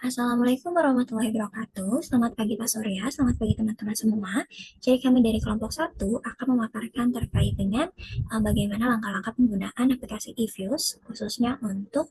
Assalamualaikum warahmatullahi wabarakatuh. Selamat pagi Pak Surya, selamat pagi teman-teman semua. Jadi kami dari kelompok satu akan memaparkan terkait dengan bagaimana langkah-langkah penggunaan aplikasi eViews khususnya untuk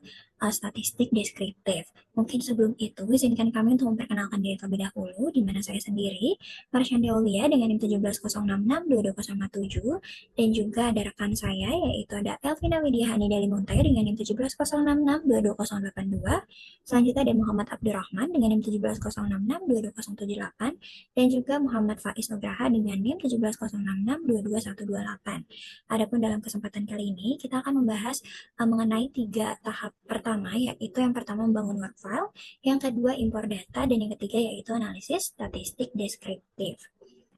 statistik deskriptif. Mungkin sebelum itu izinkan kami untuk memperkenalkan diri terlebih dahulu, di mana saya sendiri, Marsyandia Aulia dengan NIM 170662207, dan juga ada rekan saya yaitu ada Elvina Widya Hanida Limontai dengan NIM 17066222082. Selanjutnya ada Muhammad Abdurrahman dengan NIM 170662208 dan juga Muhammad Faiz Nugraha dengan NIM 17066222128. Adapun dalam kesempatan kali ini kita akan membahas mengenai tiga tahap pertama, yaitu yang pertama membangun workflow, yang kedua impor data, dan yang ketiga yaitu analisis statistik deskriptif.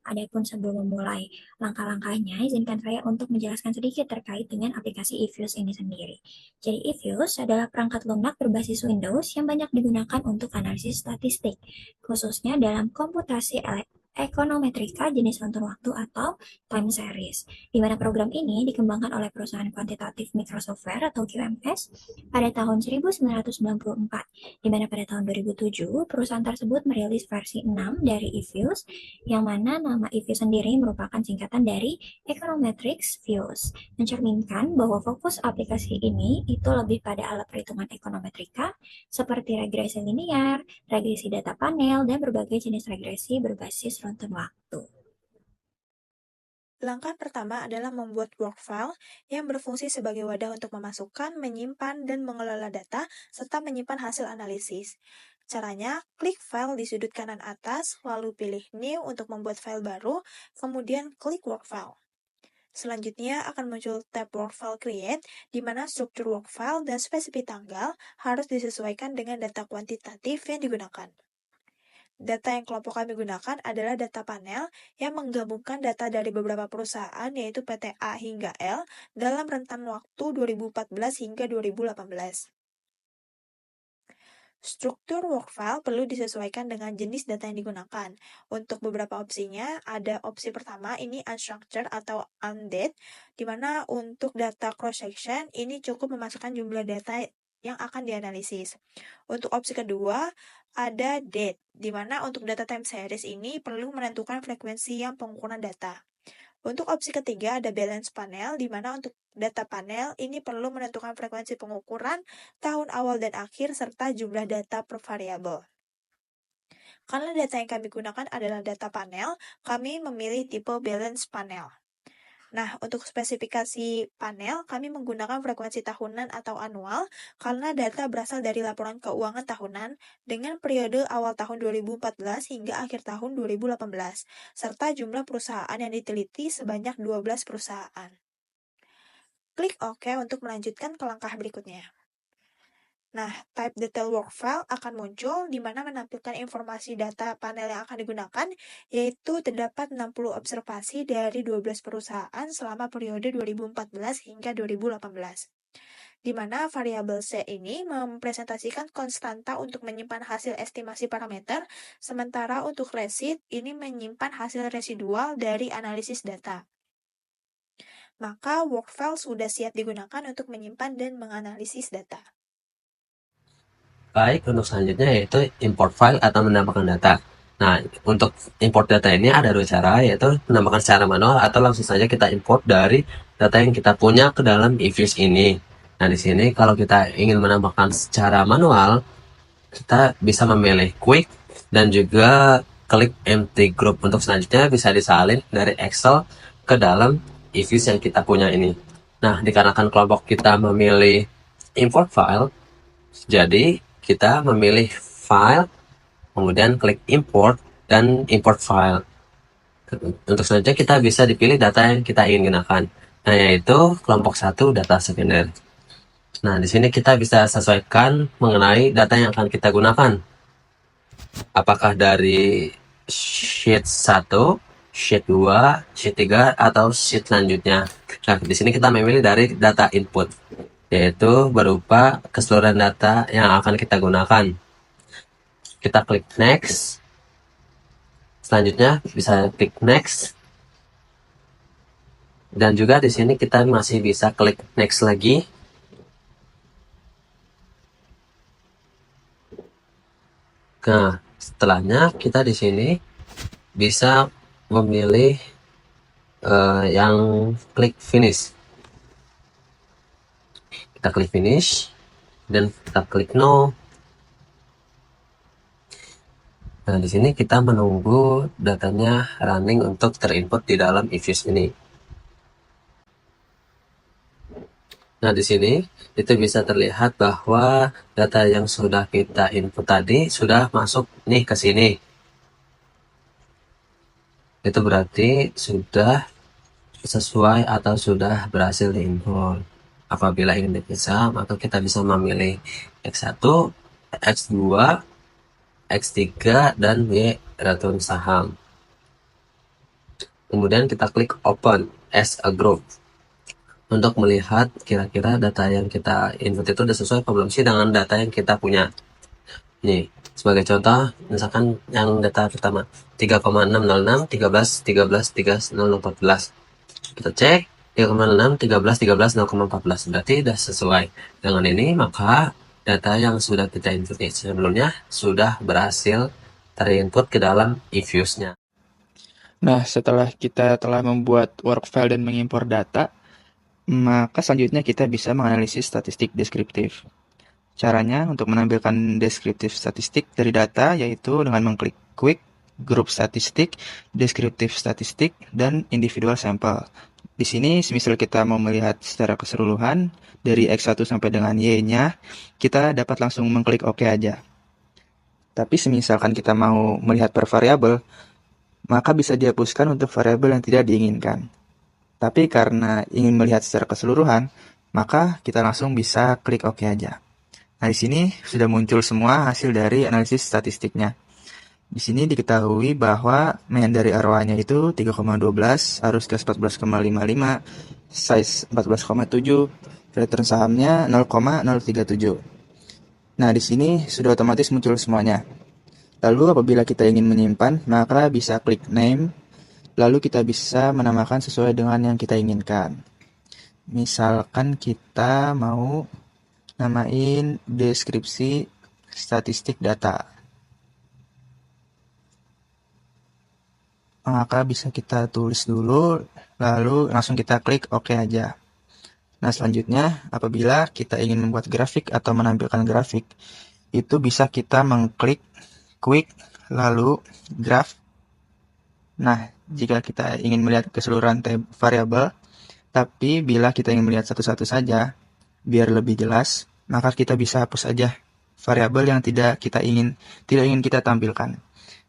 Adapun sebelum memulai langkah-langkahnya, izinkan saya untuk menjelaskan sedikit terkait dengan aplikasi eViews ini sendiri. Jadi eViews adalah perangkat lunak berbasis Windows yang banyak digunakan untuk analisis statistik, khususnya dalam komputasi ekonometrika jenis rentur waktu atau time series, di mana program ini dikembangkan oleh perusahaan kuantitatif Microsoftware atau QMS pada tahun 1994, di mana pada tahun 2007 perusahaan tersebut merilis versi 6 dari eViews, yang mana nama eViews sendiri merupakan singkatan dari Econometrics Views, mencerminkan bahwa fokus aplikasi ini itu lebih pada alat perhitungan ekonometrika seperti regresi linear, regresi data panel, dan berbagai jenis regresi berbasis runtun waktu. Langkah pertama adalah membuat work file yang berfungsi sebagai wadah untuk memasukkan, menyimpan, dan mengelola data, serta menyimpan hasil analisis. Caranya, klik file di sudut kanan atas, lalu pilih New untuk membuat file baru, kemudian klik Work File. Selanjutnya akan muncul tab Work File Create, di mana struktur work file dan spesifik tanggal harus disesuaikan dengan data kuantitatif yang digunakan. Data yang kelompok kami gunakan adalah data panel yang menggabungkan data dari beberapa perusahaan yaitu PT A hingga L dalam rentan waktu 2014 hingga 2018. Struktur work file perlu disesuaikan dengan jenis data yang digunakan. Untuk beberapa opsinya, ada opsi pertama ini unstructured atau undate, di mana untuk data cross-section ini cukup memasukkan jumlah data yang akan dianalisis. Untuk opsi kedua, ada date, di mana untuk data time series ini perlu menentukan frekuensi yang pengukuran data. Untuk opsi ketiga ada balance panel, di mana untuk data panel ini perlu menentukan frekuensi pengukuran, tahun awal dan akhir, serta jumlah data per variabel. Karena data yang kami gunakan adalah data panel, kami memilih tipe balance panel. Nah, untuk spesifikasi panel, kami menggunakan frekuensi tahunan atau anual karena data berasal dari laporan keuangan tahunan dengan periode awal tahun 2014 hingga akhir tahun 2018, serta jumlah perusahaan yang diteliti sebanyak 12 perusahaan. Klik OK untuk melanjutkan ke langkah berikutnya. Nah, type detail work file akan muncul di mana menampilkan informasi data panel yang akan digunakan, yaitu terdapat 60 observasi dari 12 perusahaan selama periode 2014 hingga 2018. Di mana variabel C ini mempresentasikan konstanta untuk menyimpan hasil estimasi parameter, sementara untuk resid ini menyimpan hasil residual dari analisis data. Maka work file sudah siap digunakan untuk menyimpan dan menganalisis data. Baik, untuk selanjutnya yaitu import file atau menambahkan data. Nah, untuk import data ini ada dua cara, yaitu menambahkan secara manual atau langsung saja kita import dari data yang kita punya ke dalam eViews ini. Nah, di sini kalau kita ingin menambahkan secara manual, kita bisa memilih quick dan juga klik empty group. Untuk selanjutnya bisa disalin dari Excel ke dalam eViews yang kita punya ini. Nah, dikarenakan kelompok kita memilih import file, jadi kita memilih file, kemudian klik import dan import file. Untuk selanjutnya kita bisa dipilih data yang kita ingin gunakan. Nah, yaitu kelompok 1 data sekunder. Nah, di sini kita bisa sesuaikan mengenai data yang akan kita gunakan. Apakah dari sheet 1, sheet 2, sheet 3 atau sheet selanjutnya. Nah, di sini kita memilih dari data input, yaitu berupa keseluruhan data yang akan kita gunakan. Kita klik next. Selanjutnya bisa klik next. Dan juga di sini kita masih bisa klik next lagi. Nah, setelahnya kita di sini bisa memilih yang klik finish. Kita klik finish dan kita klik no. Nah, di sini kita menunggu datanya running untuk terinput di dalam eViews ini. Nah, di sini itu bisa terlihat bahwa data yang sudah kita input tadi sudah masuk nih ke sini. Itu berarti sudah sesuai atau sudah berhasil diimport. Apabila ingin dipisah, maka kita bisa memilih X1, X2, X3, dan Y return saham. Kemudian kita klik open as a group untuk melihat kira-kira data yang kita input itu sudah sesuai atau belum sih dengan data yang kita punya. Nih, sebagai contoh, misalkan yang data pertama 3,606, 13, 13, 3,014. Kita cek 3,6, 13, 13, 0,14. Berarti sudah sesuai dengan ini, maka data yang sudah kita input sebelumnya sudah berhasil terinput ke dalam eViews-nya. Nah, setelah kita telah membuat work file dan mengimpor data, maka selanjutnya kita bisa menganalisis statistik deskriptif. Caranya untuk menampilkan deskriptif statistik dari data yaitu dengan mengklik quick, group statistik, deskriptif statistik, dan individual sampel. Di sini, semisal kita mau melihat secara keseluruhan dari X1 sampai dengan Y-nya, kita dapat langsung mengklik OK aja. Tapi semisalkan kita mau melihat per variabel, maka bisa dihapuskan untuk variabel yang tidak diinginkan. Tapi karena ingin melihat secara keseluruhan, maka kita langsung bisa klik OK aja. Nah, di sini sudah muncul semua hasil dari analisis statistiknya. Di sini diketahui bahwa mean dari ROA-nya itu 3,12, arus gas 14,55, size 14,7, return sahamnya 0,037. Nah, di sini sudah otomatis muncul semuanya. Lalu apabila kita ingin menyimpan, maka bisa klik name, lalu kita bisa menamakan sesuai dengan yang kita inginkan. Misalkan kita mau namain deskripsi statistik data. Maka bisa kita tulis dulu, lalu langsung kita klik OK aja. Nah, selanjutnya apabila kita ingin membuat grafik atau menampilkan grafik, itu bisa kita mengklik quick, lalu graph. Nah, jika kita ingin melihat keseluruhan variabel, tapi bila kita ingin melihat satu-satu saja, biar lebih jelas, maka kita bisa hapus saja variabel yang tidak ingin kita tampilkan.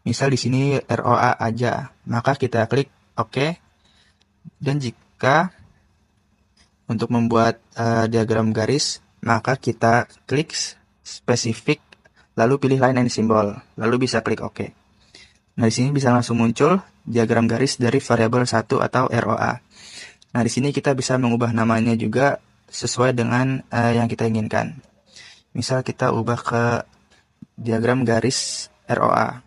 Misal di sini ROA aja, maka kita klik OK. Dan jika untuk membuat diagram garis, maka kita klik spesifik, lalu pilih line and symbol, lalu bisa klik OK. Nah, di sini bisa langsung muncul diagram garis dari variabel 1 atau ROA. Nah, di sini kita bisa mengubah namanya juga sesuai dengan yang kita inginkan. Misal kita ubah ke diagram garis ROA.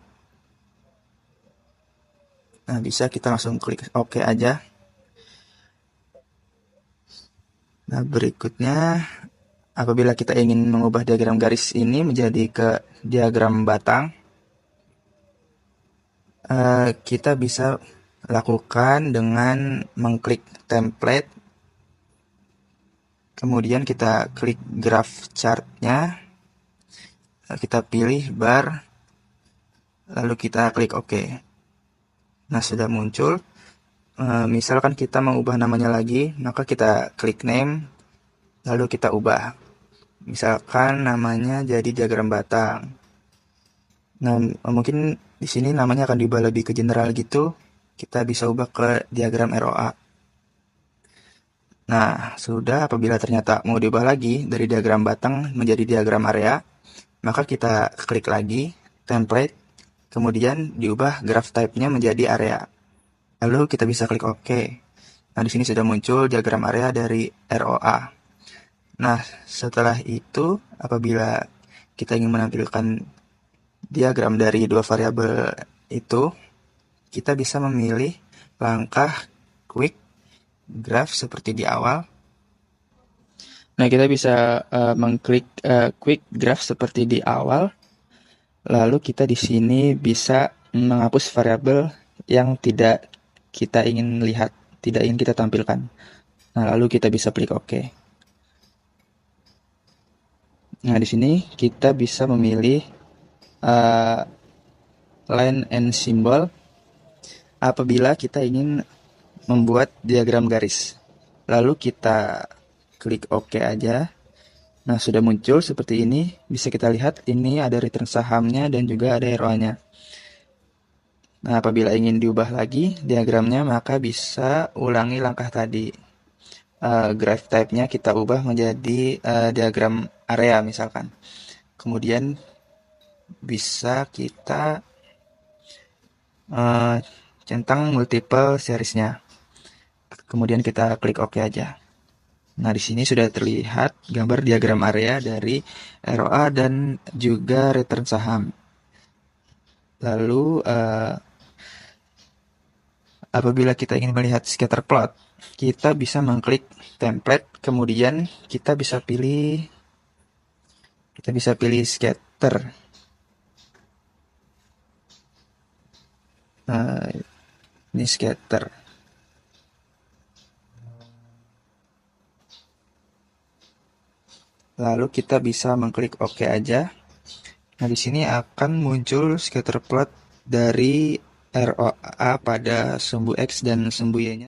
Nah, bisa kita langsung klik OK aja. Nah, berikutnya apabila kita ingin mengubah diagram garis ini menjadi ke diagram batang, kita bisa lakukan dengan mengklik template, kemudian kita klik graph chartnya, kita pilih bar, lalu kita klik OK. Nah, sudah muncul. Misalkan kita mau ubah namanya lagi, maka kita klik name, lalu kita ubah. Misalkan namanya jadi diagram batang. Nah, mungkin di sini namanya akan diubah lebih ke general gitu. Kita bisa ubah ke diagram ROA. Nah, sudah apabila ternyata mau diubah lagi dari diagram batang menjadi diagram area, maka kita klik lagi template, kemudian diubah graph type-nya menjadi area. Lalu kita bisa klik OK. Nah, di sini sudah muncul diagram area dari ROA. Nah, setelah itu apabila kita ingin menampilkan diagram dari dua variabel itu, kita bisa memilih langkah quick graph seperti di awal. Nah, kita bisa mengklik quick graph seperti di awal. Lalu kita di sini bisa menghapus variabel yang tidak kita ingin lihat, tidak ingin kita tampilkan. Nah, lalu kita bisa klik OK. Nah, di sini kita bisa memilih line and symbol apabila kita ingin membuat diagram garis. Lalu kita klik OK aja. Nah, sudah muncul seperti ini. Bisa kita lihat ini ada return sahamnya dan juga ada ROA-nya. Nah, apabila ingin diubah lagi diagramnya, maka bisa ulangi langkah tadi. Graph type-nya kita ubah menjadi diagram area misalkan. Kemudian bisa kita centang multiple series-nya. Kemudian kita klik OK aja. Nah, di sini sudah terlihat gambar diagram area dari ROA dan juga return saham. Lalu apabila kita ingin melihat scatter plot, kita bisa mengklik template, kemudian kita bisa pilih scatter. Ini scatter. Lalu kita bisa mengklik OK aja. Nah, di sini akan muncul scatter plot dari ROA pada sumbu X dan sumbu Y-nya.